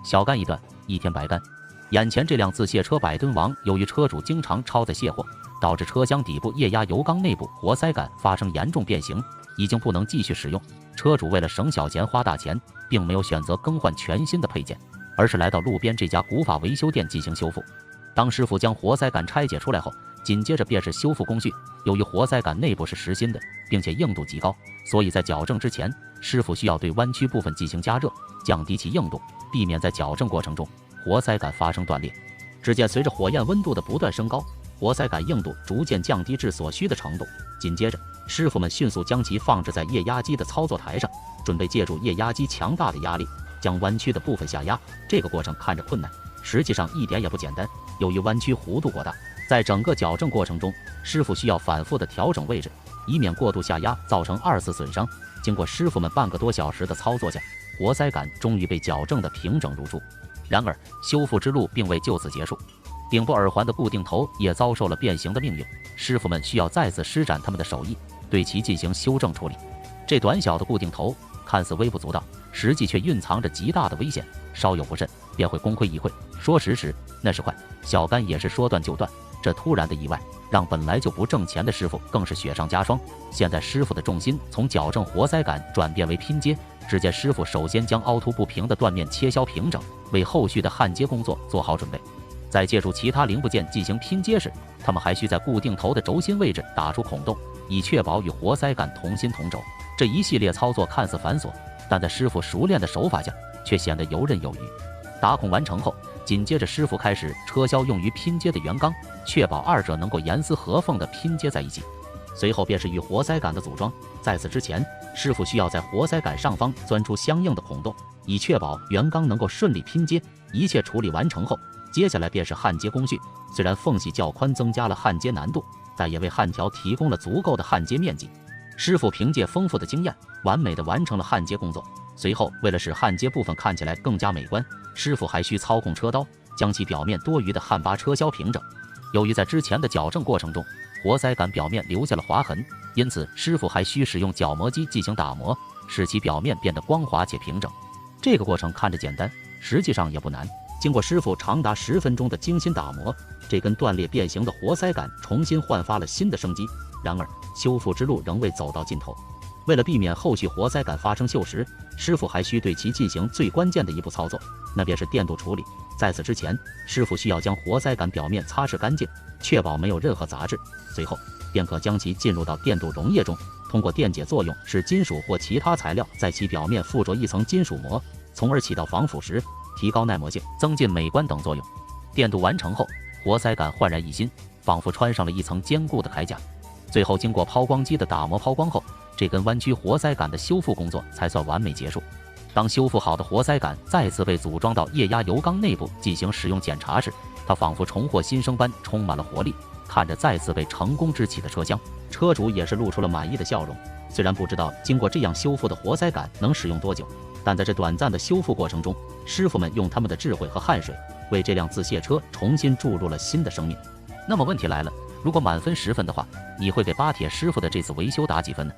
小干一断，一天白干。眼前这辆自卸车百吨王，由于车主经常超载卸货，导致车厢底部液压油缸内部活塞杆发生严重变形，已经不能继续使用。车主为了省小钱花大钱，并没有选择更换全新的配件，而是来到路边这家古法维修店进行修复。当师傅将活塞杆拆解出来后，紧接着便是修复工序。由于活塞杆内部是实心的，并且硬度极高，所以在矫正之前，师傅需要对弯曲部分进行加热，降低其硬度，避免在矫正过程中活塞杆发生断裂。只见随着火焰温度的不断升高，活塞杆硬度逐渐降低至所需的程度。紧接着，师傅们迅速将其放置在液压机的操作台上，准备借助液压机强大的压力将弯曲的部分下压。这个过程看着困难，实际上一点也不简单。由于弯曲弧度过大，在整个矫正过程中，师傅需要反复的调整位置，以免过度下压造成二次损伤。经过师傅们半个多小时的操作下，活塞杆终于被矫正得平整如初。然而，修复之路并未就此结束，顶部耳环的固定头也遭受了变形的命运。师傅们需要再次施展他们的手艺，对其进行修正处理。这短小的固定头看似微不足道，实际却蕴藏着极大的危险，稍有不慎便会功亏一篑。说时迟，那时快，小干也是说断就断。这突然的意外让本来就不挣钱的师傅更是雪上加霜。现在师傅的重心从矫正活塞杆转变为拼接。只见师傅首先将凹凸不平的断面切削平整，为后续的焊接工作做好准备。在借助其他零部件进行拼接时，他们还需在固定头的轴心位置打出孔洞，以确保与活塞杆同心同轴。这一系列操作看似繁琐，但在师傅熟练的手法下，却显得游刃有余。打孔完成后，紧接着师傅开始车销用于拼接的圆钢，确保二者能够严丝合缝地拼接在一起。随后便是与活塞杆的组装。在此之前，师傅需要在活塞杆上方钻出相应的孔洞，以确保圆钢能够顺利拼接。一切处理完成后，接下来便是焊接工序。虽然缝隙较宽增加了焊接难度，但也为焊条提供了足够的焊接面积。师傅凭借丰富的经验，完美地完成了焊接工作。随后，为了使焊接部分看起来更加美观，师傅还需操控车刀，将其表面多余的焊疤车削平整。由于在之前的矫正过程中，活塞杆表面留下了划痕，因此师傅还需使用角磨机进行打磨，使其表面变得光滑且平整。这个过程看着简单，实际上也不难。经过师傅长达10分钟的精心打磨，这根断裂变形的活塞杆重新焕发了新的生机。然而，修复之路仍未走到尽头。为了避免后续活塞杆发生锈蚀，师傅还需对其进行最关键的一步操作，那便是电镀处理。在此之前，师傅需要将活塞杆表面擦拭干净，确保没有任何杂质。随后，便可将其进入到电镀溶液中，通过电解作用使金属或其他材料在其表面附着一层金属膜，从而起到防腐蚀、提高耐磨性、增进美观等作用。电镀完成后，活塞杆焕然一新，仿佛穿上了一层坚固的铠甲。最后经过抛光机的打磨抛光后，这根弯曲活塞杆的修复工作才算完美结束。当修复好的活塞杆再次被组装到液压油缸内部进行使用检查时，它仿佛重获新生般充满了活力。看着再次被成功支起的车厢，车主也是露出了满意的笑容。虽然不知道经过这样修复的活塞杆能使用多久，但在这短暂的修复过程中，师傅们用他们的智慧和汗水为这辆自卸车重新注入了新的生命。那么问题来了，如果满分10分的话，你会给巴铁师傅的这次维修打几分呢？